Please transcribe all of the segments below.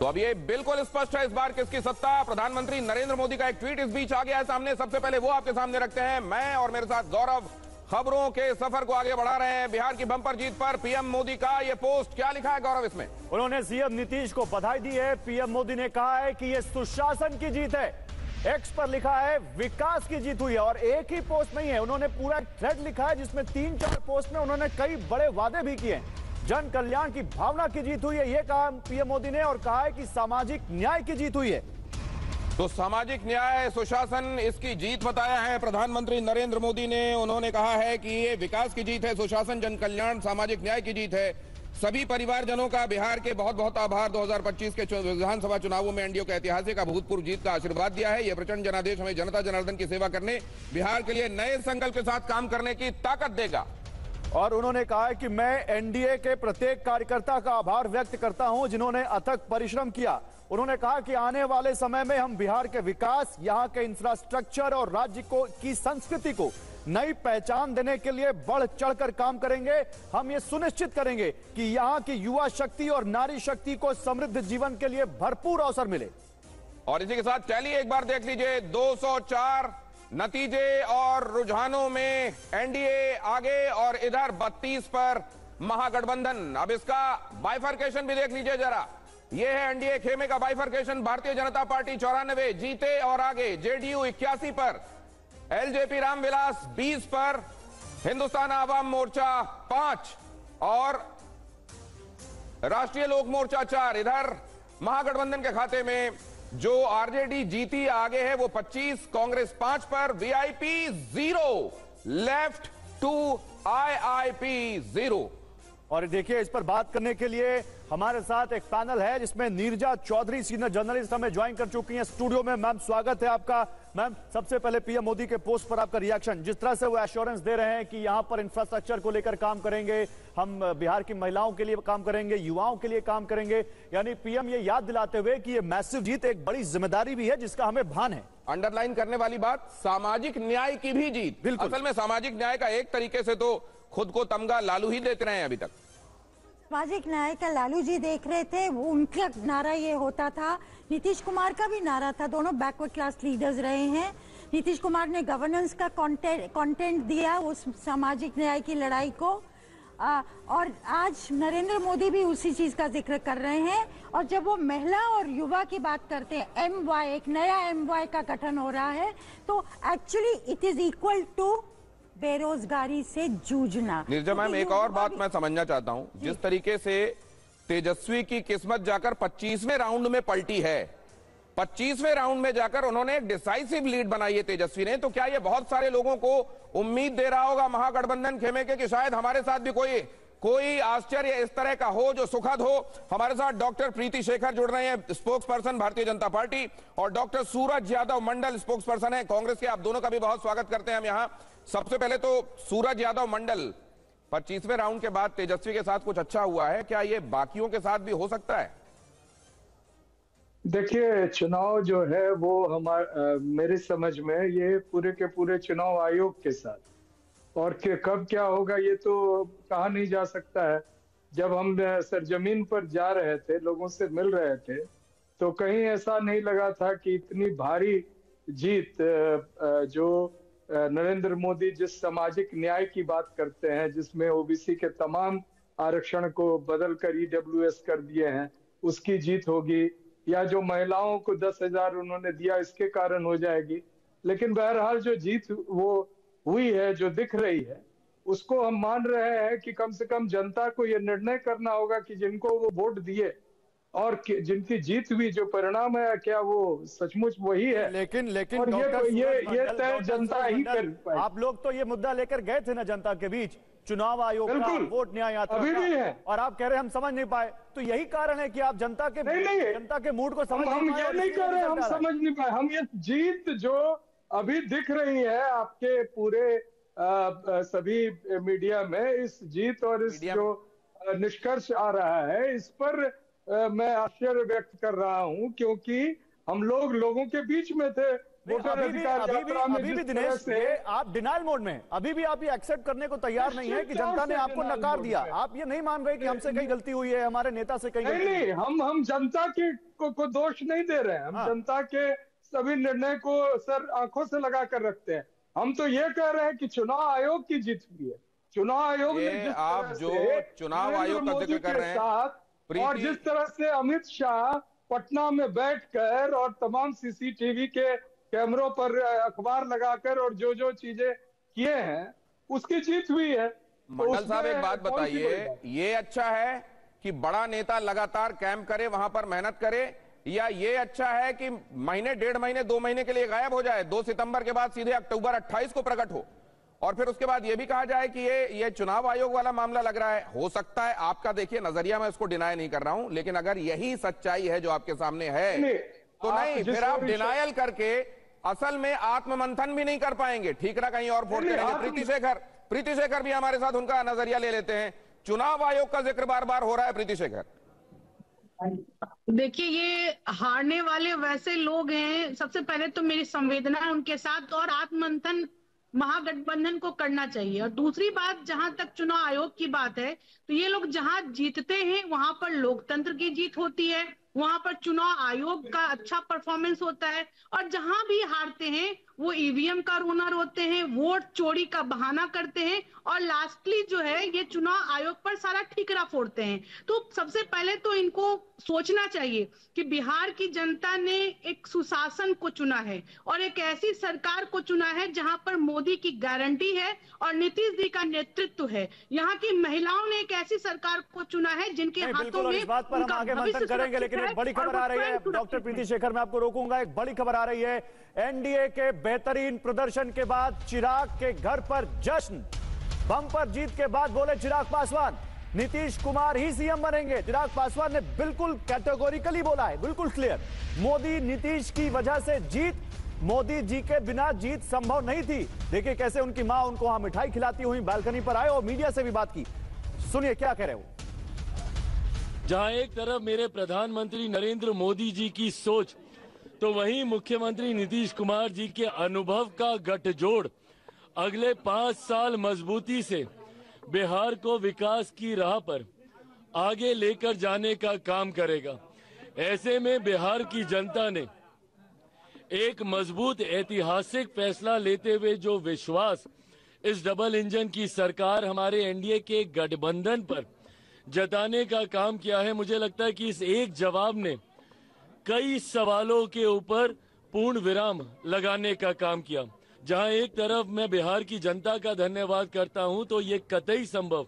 तो अब ये बिल्कुल स्पष्ट है इस बार किसकी सत्ता। प्रधानमंत्री नरेंद्र मोदी का एक ट्वीट इस बीच आ गया है सामने। सबसे पहले वो आपके सामने रखते हैं। मैं और मेरे साथ गौरव खबरों के सफर को आगे बढ़ा रहे हैं। बिहार की बंपर जीत पर पीएम मोदी का ये पोस्ट, क्या लिखा है गौरव इसमें? उन्होंने सीएम नीतीश को बधाई दी है। पीएम मोदी ने कहा है कि ये सुशासन की जीत है। एक्स पर लिखा है विकास की जीत हुई है। और एक ही पोस्ट नहीं है, उन्होंने पूरा थ्रेड लिखा है जिसमें 3-4 पोस्ट में उन्होंने कई बड़े वादे भी किए। जन कल्याण की भावना की जीत हुई है, यह कहा पीएम मोदी ने। और कहा है कि सामाजिक न्याय की जीत हुई है। तो सामाजिक न्याय, सुशासन, इसकी जीत बताया है प्रधानमंत्री नरेंद्र मोदी ने। उन्होंने कहा है कि ये विकास की जीत है, सुशासन, जन कल्याण, सामाजिक न्याय की जीत है। सभी परिवारजनों का बिहार के बहुत बहुत आभार। 2025 के विधानसभा चुनावों में एनडीए को ऐतिहासिक अभूतपूर्व जीत का आशीर्वाद दिया है। यह प्रचंड जनादेश हमें जनता जनार्दन की सेवा करने, बिहार के लिए नए संकल्प के साथ काम करने की ताकत देगा। और उन्होंने कहा है कि मैं एनडीए के प्रत्येक कार्यकर्ता का आभार व्यक्त करता हूं जिन्होंने अथक परिश्रम किया। उन्होंने कहा कि आने वाले समय में हम बिहार के विकास, यहां के इंफ्रास्ट्रक्चर और राज्य की संस्कृति को नई पहचान देने के लिए बढ़ चढ़कर काम करेंगे। हम ये सुनिश्चित करेंगे कि यहां की युवा शक्ति और नारी शक्ति को समृद्ध जीवन के लिए भरपूर अवसर मिले। और इसी के साथ चलिए एक बार देख लीजिए 204 नतीजे और रुझानों में एनडीए आगे और इधर 32 पर महागठबंधन। अब इसका बाइफर्केशन भी देख लीजिए जरा। यह है एनडीए खेमे का बाइफर्केशन। भारतीय जनता पार्टी 94 जीते और आगे, जेडीयू 81 पर, एलजेपी रामविलास 20 पर, हिंदुस्तान आवाम मोर्चा 5 और राष्ट्रीय लोक मोर्चा 4। इधर महागठबंधन के खाते में जो आरजेडी जीती आगे है वो 25, कांग्रेस 5 पर, वीआईपी 0, लेफ्ट 2, आईआईपी 0। और देखिए, इस पर बात करने के लिए हमारे साथ एक पैनल है जिसमें नीरजा चौधरी, सीनियर जर्नलिस्ट, हमें ज्वाइन कर चुकी हैं स्टूडियो में। मैम, स्वागत है आपका। मैम, सबसे पहले पीएम मोदी के पोस्ट पर आपका रिएक्शन, जिस तरह से वो एश्योरेंस दे रहे हैं कि यहां पर इंफ्रास्ट्रक्चर को लेकर काम करेंगे, हम बिहार की महिलाओं के लिए काम करेंगे, युवाओं के लिए काम करेंगे, यानी पीएम ये याद दिलाते हुए कि ये मैसिव जीत एक बड़ी जिम्मेदारी भी है जिसका हमें भान है। अंडरलाइन करने वाली बात, सामाजिक न्याय की भी जीत। असल में सामाजिक न्याय का एक तरीके से तो खुद को तमगा लालू ही देते रहे हैं अभी तक। सामाजिक न्याय का लालू जी देख रहे थे, वो उनका नारा ये होता था, नीतीश कुमार का भी नारा था। दोनों बैकवर्ड क्लास लीडर्स रहे हैं। नीतीश कुमार ने गवर्नेंस का कंटेंट दिया उस सामाजिक न्याय की लड़ाई को, और आज नरेंद्र मोदी भी उसी चीज का जिक्र कर रहे हैं। और जब वो महिला और युवा की बात करते हैं, MY, एक नया MY का गठन हो रहा है, तो actually it is equal to बेरोजगारी से जूझना। नीरजा मैम, एक और बात मैं समझना चाहता हूं। जिस तरीके से तेजस्वी की किस्मत जाकर 25वें राउंड में पलटी है, 25वें राउंड में जाकर उन्होंने एक डिसाइसिव लीड बनाई है तेजस्वी ने, तो क्या ये बहुत सारे लोगों को उम्मीद दे रहा होगा महागठबंधन खेमे के कि शायद हमारे साथ भी कोई आश्चर्य इस तरह का हो जो सुखद हो? हमारे साथ डॉक्टर प्रीति शेखर जुड़ रहे हैं, spokes person Bharatiya Janata party, और डॉक्टर सूरज यादव मंडल, स्पोक्स पर्सन है कांग्रेस के। आप दोनों का भी बहुत स्वागत करते हैं हम यहाँ। सबसे पहले तो सूरज यादव मंडल, 25वें राउंड के बाद तेजस्वी के साथ कुछ अच्छा हुआ है, क्या ये बाकियों के साथ भी हो सकता है? देखिए, चुनाव जो है वो मेरी समझ में ये पूरे के पूरे चुनाव आयोग के साथ, और कब क्या होगा ये तो कहा नहीं जा सकता है। जब हम सरजमीन पर जा रहे थे, लोगों से मिल रहे थे, तो कहीं ऐसा नहीं लगा था कि इतनी भारी जीत जो नरेंद्र मोदी जिस सामाजिक न्याय की बात करते हैं, जिसमें ओबीसी के तमाम आरक्षण को बदल कर ईडब्ल्यूएस कर दिए हैं, उसकी जीत होगी, या जो महिलाओं को 10,000 उन्होंने दिया इसके कारण हो जाएगी। लेकिन बहरहाल जो जीत वो हुई है, जो दिख रही है, उसको हम मान रहे हैं कि कम से कम जनता को ये निर्णय करना होगा कि जिनको वो वोट दिए और जिनकी जीत हुई, जो परिणाम है, क्या वो सचमुच वही है? लेकिन और ये तय जनता ही कर पाए। आप लोग तो ये मुद्दा लेकर गए थे ना जनता के बीच, चुनाव आयोग का, वोट न्याय यात्रा अभी भी है, और आप कह रहे हैं हम समझ नहीं पाए। तो यही कारण है कि आप जनता के मूड को समझ हम ये नहीं कर रहे, हम समझ नहीं पाए। हम ये जीत जो अभी दिख रही है आपके पूरे सभी मीडिया में, इस जीत और इस जो निष्कर्ष आ रहा है, इस पर मैं आश्चर्य व्यक्त कर रहा हूं, क्योंकि हम लोगों के बीच में थे। वोटर अधिकार यात्रा में जिस तरह दिनेश से आप डिनाइल मोड में, अभी भी आप ये एक्सेप्ट करने को तैयार नहीं है कि जनता ने आपको नकार दिया। आप ये नहीं मान रहे कि हमसे कहीं गलती हुई है, हमारे नेता से कहीं गलती? नहीं, हम जनता को दोष नहीं दे रहे हैं। हम जनता के सभी निर्णय को सर आंखों से लगा कर रखते हैं। हम तो ये कह रहे हैं कि चुनाव आयोग की जीत हुई है। चुनाव आयोग ने जिस आप जो चुनाव आयोग का जिक्र कर रहे हैं और जिस तरह से अमित शाह पटना में बैठकर और तमाम सीसीटीवी के कैमरों पर अखबार लगाकर और जो चीजें किए हैं, उसकी जीत हुई है। मंडल साहब एक बात बताइए, ये अच्छा है कि बड़ा नेता लगातार कैंप करे, वहां पर मेहनत करे, या ये अच्छा है कि महीने, 1.5 महीने, 2 महीने के लिए गायब हो जाए, 2 सितंबर के बाद सीधे अक्टूबर 28 को प्रकट हो, और फिर उसके बाद ये भी कहा जाए कि ये चुनाव आयोग वाला मामला लग रहा है? हो सकता है आपका, देखिए नजरिया, मैं उसको डिनाई नहीं कर रहा हूं, लेकिन अगर यही सच्चाई है जो आपके सामने है तो नहीं, फिर आप डिनायल करके असल में आत्ममंथन भी नहीं कर पाएंगे, ठीकरा कहीं और फोड़ करेंगे। प्रीति शेखर भी हमारे साथ, उनका नजरिया ले लेते हैं। चुनाव आयोग का जिक्र बार बार हो रहा है, प्रीति शेखर। देखिए, ये हारने वाले वैसे लोग हैं, सबसे पहले तो मेरी संवेदना है उनके साथ, और आत्ममंथन महागठबंधन को करना चाहिए। और दूसरी बात, जहां तक चुनाव आयोग की बात है, तो ये लोग जहां जीतते हैं वहां पर लोकतंत्र की जीत होती है, वहां पर चुनाव आयोग का अच्छा परफॉर्मेंस होता है, और जहां भी हारते हैं वो ईवीएम का रोनर होते हैं, वोट चोरी का बहाना करते हैं, और लास्टली जो है ये चुनाव आयोग पर सारा ठीकरा फोड़ते हैं। तो सबसे पहले तो इनको सोचना चाहिए कि बिहार की जनता ने एक सुशासन को चुना है और एक ऐसी सरकार को चुना है जहां पर मोदी की गारंटी है और नीतीश जी का नेतृत्व है। यहाँ की महिलाओं ने एक ऐसी सरकार को चुना है जिनके हाथों में, इस बात पर हम आगे मंथन करेंगे, लेकिन एक बड़ी खबर आ रही है डॉक्टर प्रीति शेखर, मैं आपको रोकूंगा। एक बड़ी खबर आ रही है, एनडीए के बेहतरीन प्रदर्शन के बाद चिराग के घर पर जश्न। बम्पर जीत के बाद बोले चिराग पासवान, नीतीश कुमार ही सीएम बनेंगे। चिराग पासवान ने बिल्कुल कैटेगोरिकली बोला है, बिल्कुल क्लियर, मोदी नीतीश की वजह से जीत, मोदी जी के बिना जीत संभव नहीं थी। देखिए कैसे उनकी मां उनको वहां मिठाई खिलाती हुई बालकनी पर आए और मीडिया से भी बात की। सुनिए क्या कह रहे हो। जहां एक तरफ मेरे प्रधानमंत्री नरेंद्र मोदी जी की सोच, तो वहीं मुख्यमंत्री नीतीश कुमार जी के अनुभव का गठजोड़ अगले 5 साल मजबूती से बिहार को विकास की राह पर आगे लेकर जाने का काम करेगा। ऐसे में बिहार की जनता ने एक मजबूत ऐतिहासिक फैसला लेते हुए जो विश्वास इस डबल इंजन की सरकार हमारे एनडीए के गठबंधन पर जताने का काम किया है, मुझे लगता है कि इस एक जवाब ने कई सवालों के ऊपर पूर्ण विराम लगाने का काम किया। जहां एक तरफ मैं बिहार की जनता का धन्यवाद करता हूं, तो ये कतई संभव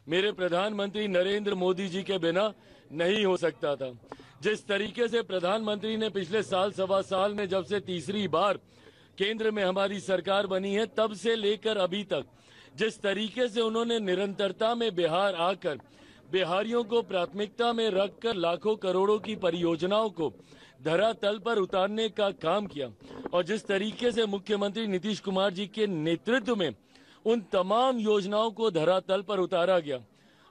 मेरे प्रधानमंत्री नरेंद्र मोदी जी के बिना नहीं हो सकता था। जिस तरीके से प्रधानमंत्री ने पिछले साल, सवा साल में, जब से तीसरी बार केंद्र में हमारी सरकार बनी है, तब से लेकर अभी तक जिस तरीके से उन्होंने निरंतरता में बिहार आकर बिहारियों को प्राथमिकता में रखकर लाखों करोड़ों की परियोजनाओं को धरातल पर उतारने का काम किया, और जिस तरीके से मुख्यमंत्री नीतीश कुमार जी के नेतृत्व में उन तमाम योजनाओं को धरातल पर उतारा गया।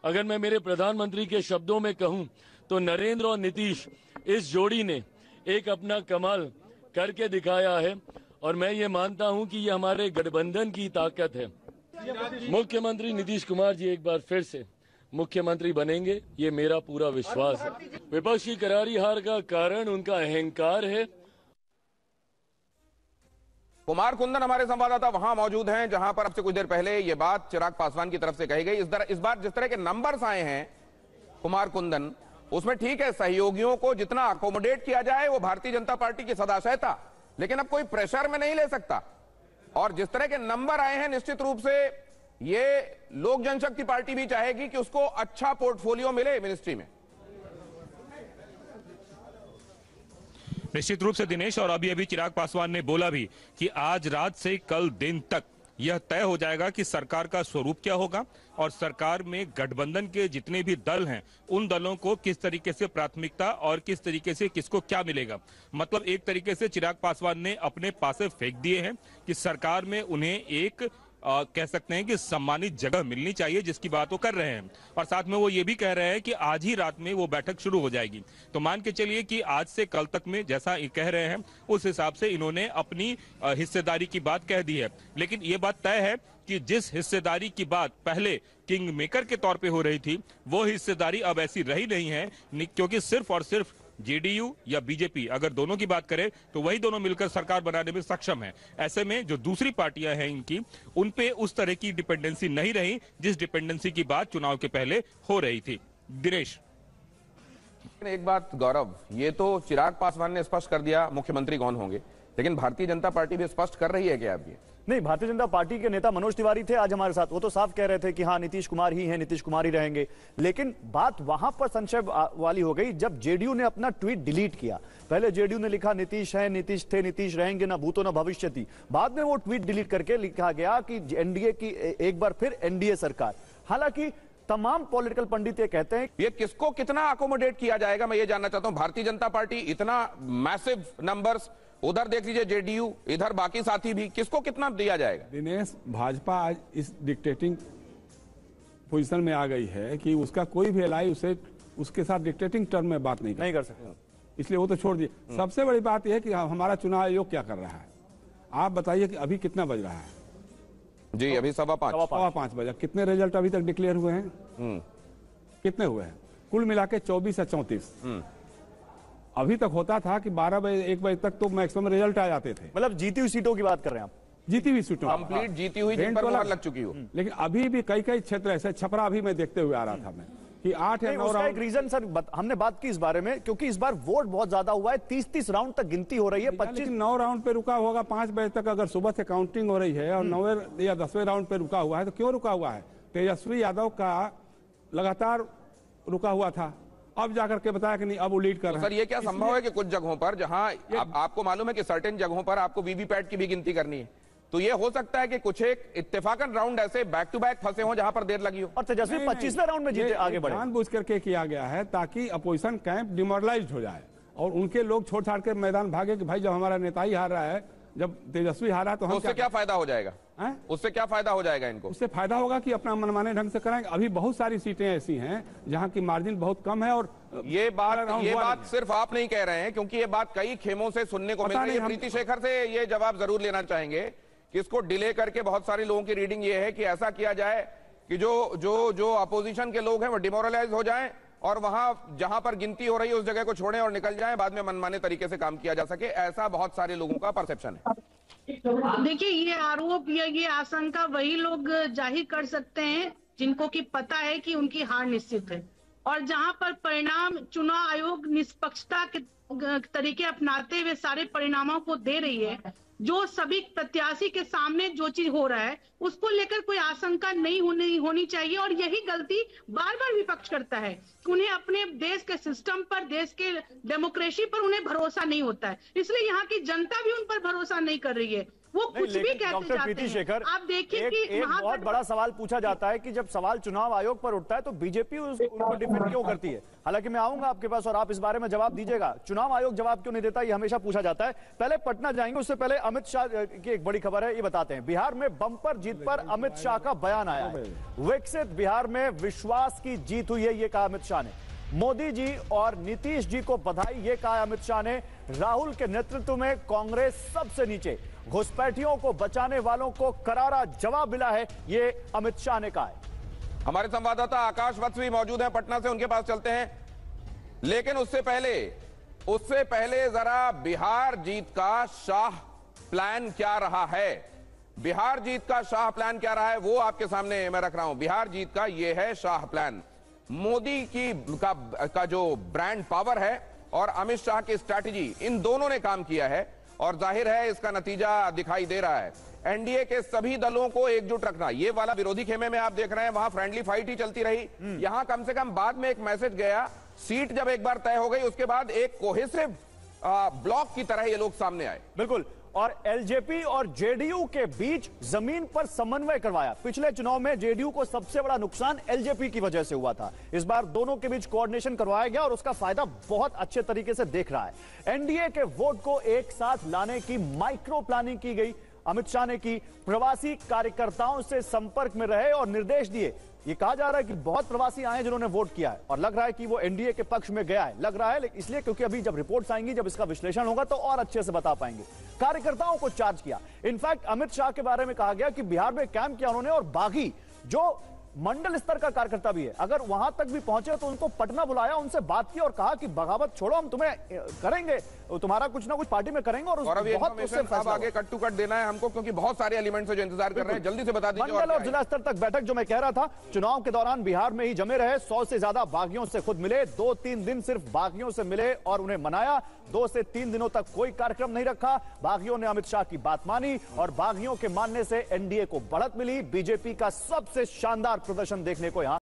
अगर मैं मेरे प्रधानमंत्री के शब्दों में कहूं तो नरेंद्र और नीतीश, इस जोड़ी ने एक अपना कमाल करके दिखाया है, और मैं ये मानता हूं कि ये हमारे गठबंधन की ताकत है। मुख्यमंत्री नीतीश कुमार जी एक बार फिर से मुख्यमंत्री बनेंगे, ये मेरा पूरा विश्वास है। विपक्ष की करारी हार का कारण उनका अहंकार है। कुमार कुंदन हमारे संवाददाता वहां मौजूद हैं, जहां पर अब से कुछ देर पहले ये बात चिराग पासवान की तरफ से कही गई। इस बार जिस तरह के नंबर्स आए हैं कुमार कुंदन, उसमें ठीक है, सहयोगियों को जितना अकोमोडेट किया जाए वो भारतीय जनता पार्टी की सदाशयता, लेकिन अब कोई प्रेशर में नहीं ले सकता। और जिस तरह के नंबर आए हैं, निश्चित रूप से ये लोक जनशक्ति पार्टी भी चाहेगी कि उसको अच्छा पोर्टफोलियो मिले मिनिस्ट्री में। निश्चित रूप से दिनेश, और अभी चिराग पासवान ने बोला भी कि आज रात से कल दिन तक यह तय हो जाएगा कि सरकार का स्वरूप क्या होगा और सरकार में गठबंधन के जितने भी दल हैं उन दलों को किस तरीके से प्राथमिकता और किस तरीके से किसको क्या मिलेगा। मतलब एक तरीके से चिराग पासवान ने अपने पासे फेंक दिए हैं कि सरकार में उन्हें एक कह सकते हैं कि सम्मानित जगह मिलनी चाहिए, जिसकी बात वो कर रहे हैं। और साथ में वो ये भी कह रहे हैं कि आज ही रात में वो बैठक शुरू हो जाएगी। तो मान के चलिए कि आज से कल तक में जैसा ये कह रहे हैं उस हिसाब से इन्होंने अपनी हिस्सेदारी की बात कह दी है। लेकिन ये बात तय है कि जिस हिस्सेदारी की बात पहले किंग मेकर के तौर पे हो रही थी, वो हिस्सेदारी अब ऐसी रही नहीं है, क्योंकि सिर्फ और सिर्फ जेडीयू या बीजेपी अगर दोनों की बात करें तो वही दोनों मिलकर सरकार बनाने में सक्षम है। ऐसे में जो दूसरी पार्टियां हैं इनकी, उन पे उस तरह की डिपेंडेंसी नहीं रही जिस डिपेंडेंसी की बात चुनाव के पहले हो रही थी। दिनेश, एक बात गौरव, ये तो चिराग पासवान ने स्पष्ट कर दिया मुख्यमंत्री कौन होंगे, लेकिन भारतीय जनता पार्टी भी स्पष्ट कर रही है क्या अब ये? नहीं, भारतीय जनता पार्टी के नेता मनोज तिवारी थे आज हमारे साथ, वो तो साफ कह रहे थे कि हाँ नीतीश कुमार ही हैं, नीतीश कुमार ही रहेंगे। लेकिन बात वहां पर संशय वाली हो गई जब जेडीयू ने अपना ट्वीट डिलीट किया। पहले जेडीयू ने लिखा नीतीश है, नीतीश थे, नीतीश रहेंगे, ना भूतो ना भविष्यति। बाद में वो ट्वीट डिलीट करके लिखा गया कि एनडीए की एक बार फिर एनडीए सरकार। हालांकि तमाम पॉलिटिकल पंडित ये कहते हैं ये किसको कितना अकोमोडेट किया जाएगा, मैं ये जानना चाहता हूं। भारतीय जनता पार्टी इतना मैसिव नंबर्स, उधर देख लीजिए जेडीयू, इधर बाकी साथी भी, किसको कितना दिया जाएगा? दिनेश, भाजपा आज इस डिक्टेटिंग पोजीशन में आ गई है कि उसका कोई भी एलाई उसे उसके साथ डिक्टेटिंग टर्म में बात नहीं कर सकता, इसलिए वो तो छोड़ दिए। सबसे बड़ी बात यह है कि हमारा चुनाव आयोग क्या कर रहा है। आप बताइए कि अभी कितना बज रहा है? जी अभी 5:15 बजा। कितने रिजल्ट अभी तक डिक्लेयर हुए हैं? कितने हुए हैं? कुल मिला के 24 या 34। अभी तक होता था कि 12 बजे 1 बजे तक तो मैक्सिमम रिजल्ट आ जाते थे। मतलब जीती हुई सीटों की बात कर रहे हैं आप? जीती हुई सीटों, कंप्लीट जीती हुई, जिन पर मुहर लग चुकी हो। लेकिन अभी भी कई कई क्षेत्र ऐसे, छपरा भी मैं देखते हुए आ रहा था मैं कि 8 या 9 राउंड। एक रीजन सर हमने बात की इस बारे में, क्योंकि इस बार वोट बहुत ज्यादा हुआ है, 30-30 राउंड तक गिनती हो रही है। 9 राउंड पे रुका होगा 5 बजे तक। अगर सुबह से काउंटिंग हो रही है और 9वें या 10वें राउंड पे रुका हुआ है तो क्यों रुका हुआ है? तेजस्वी यादव का लगातार रुका हुआ था, अब जाकर के बताया कि नहीं अब वो लीड कर रहे हैं। सर ये क्या संभव है कि कुछ जगहों पर जहां आपको मालूम है कि सर्टेन जगहों पर आपको वीवीपैट की भी गिनती करनी है, तो ये हो सकता है कि कुछ एक इत्तेफाकन राउंड ऐसे बैक टू बैक फंसे हों जहां पर देर लगी हो? और तेजस्वी 25वें राउंड में जीते आगे बढ़े। जानबूझ करके किया गया है ताकि अपोजिशन कैंप डिमोरलाइज हो जाए और उनके लोग छोड़ छाड़ के मैदान भागे कि भाई जब हमारा नेता ही हार रहा है, जब तेजस्वी हारा तो हम उससे क्या फायदा हो जाएगा? उससे क्या फायदा हो जाएगा इनको? उससे फायदा होगा कि अपना मनमाने ढंग से कराएंगे। अभी बहुत सारी सीटें ऐसी हैं जहां की मार्जिन बहुत कम है। और ये बात सिर्फ आप नहीं कह रहे हैं, क्योंकि ये बात कई खेमों से सुनने को मिल रही है। प्रीति शेखर से ये जवाब जरूर लेना चाहेंगे कि इसको डिले करके बहुत सारे लोगों की रीडिंग ये है कि ऐसा किया जाए कि जो अपोजिशन के लोग हैं वो डिमोरलाइज हो जाएं और वहां जहां पर गिनती हो रही है उस जगह को छोड़ें और निकल जाएं, बाद में मनमाने तरीके से काम किया जा सके। ऐसा बहुत सारे लोगों का परसेप्शन है। देखिए, ये आरोप या ये आशंका वही लोग जाहिर कर सकते हैं जिनको कि पता है कि उनकी हार निश्चित है, और जहां पर परिणाम चुनाव आयोग निष्पक्षता के तरीके अपनाते हुए सारे परिणामों को दे रही है, जो सभी प्रत्याशी के सामने जो चीज हो रहा है उसको लेकर कोई आशंका नहीं होनी चाहिए। और यही गलती बार बार विपक्ष करता है, उन्हें अपने देश के सिस्टम पर, देश के डेमोक्रेसी पर उन्हें भरोसा नहीं होता है, इसलिए यहाँ की जनता भी उन पर भरोसा नहीं कर रही है। वो कुछ भी कहते डॉक्टर प्रीति शेखर, आप देखिए कि एक बहुत बड़ा सवाल पूछा जाता है कि जब सवाल चुनाव आयोग पर उठता है तो बीजेपी उनको डिफेंड क्यों करती है। हालांकि मैं आऊंगा आपके पास और आप इस बारे में जवाब दीजिएगा। चुनाव आयोग जवाब क्यों नहीं देता, ये हमेशा पूछा जाता है। पहले पटना जाएंगे, उससे पहले अमित शाह की एक बड़ी खबर है, ये बताते हैं। बिहार में बंपर जीत पर अमित शाह का बयान आया है। विकसित बिहार में विश्वास की जीत हुई है, ये कहा अमित शाह ने। मोदी जी और नीतीश जी को बधाई, ये कहा अमित शाह ने। राहुल के नेतृत्व में कांग्रेस सबसे नीचे, घुसपैठियों को बचाने वालों को करारा जवाब मिला है, ये अमित शाह ने कहा है। हमारे संवाददाता आकाश वत्स भी मौजूद हैं पटना से, उनके पास चलते हैं। लेकिन उससे पहले जरा बिहार जीत का शाह प्लान क्या रहा है, बिहार जीत का शाह प्लान क्या रहा है वो आपके सामने मैं रख रहा हूं। बिहार जीत का ये है शाह प्लान। मोदी का जो ब्रांड पावर है और अमित शाह की स्ट्रैटेजी, इन दोनों ने काम किया है और जाहिर है इसका नतीजा दिखाई दे रहा है। एनडीए के सभी दलों को एकजुट रखना, ये वाला विरोधी खेमे में आप देख रहे हैं, वहां फ्रेंडली फाइट ही चलती रही। यहां कम से कम बाद में एक मैसेज गया, सीट जब एक बार तय हो गई उसके बाद एक कोहेसिव ब्लॉक की तरह ये लोग सामने आए। बिल्कुल, और एलजेपी और जेडीयू के बीच जमीन पर समन्वय करवाया। पिछले चुनाव में जेडीयू को सबसे बड़ा नुकसान एलजेपी की वजह से हुआ था, इस बार दोनों के बीच कोऑर्डिनेशन करवाया गया और उसका फायदा बहुत अच्छे तरीके से देख रहा है। एनडीए के वोट को एक साथ लाने की माइक्रो प्लानिंग की गई। अमित शाह ने की। प्रवासी कार्यकर्ताओं से संपर्क में रहे और निर्देश दिए। ये कहा जा रहा है कि बहुत प्रवासी आए हैं जिन्होंने वोट किया है और लग रहा है कि वो एनडीए के पक्ष में गया है। लग रहा है इसलिए क्योंकि अभी जब रिपोर्ट्स आएंगी, जब इसका विश्लेषण होगा तो और अच्छे से बता पाएंगे। कार्यकर्ताओं को चार्ज किया। इनफैक्ट अमित शाह के बारे में कहा गया कि बिहार में कैंप किया उन्होंने और बागी जो मंडल स्तर का कार्यकर्ता भी है, अगर वहां तक भी पहुंचे तो उनको पटना बुलाया, उनसे बात की और कहा कि बगावत छोड़ो, हम तुम्हें करेंगे, तुम्हारा कुछ ना कुछ पार्टी में करेंगे। और बहुत उससे अब आगे कट टू कट देना है हमको, क्योंकि बहुत सारे एलिमेंट्स है जो इंतजार कर रहे हैं। जल्दी से बता दीजिए। मंडल और जिला स्तर तक बैठक, जो मैं कह रहा था, चुनाव के दौरान बिहार में ही जमे रहे। 100 से ज्यादा बागियों से खुद मिले, 2-3 दिन सिर्फ बागियों से मिले और उन्हें मनाया। 2 से 3 दिनों तक कोई कार्यक्रम नहीं रखा। बागियों ने अमित शाह की बात मानी और बागियों के मानने से एनडीए को बढ़त मिली। बीजेपी का सबसे शानदार प्रदर्शन देखने को यहां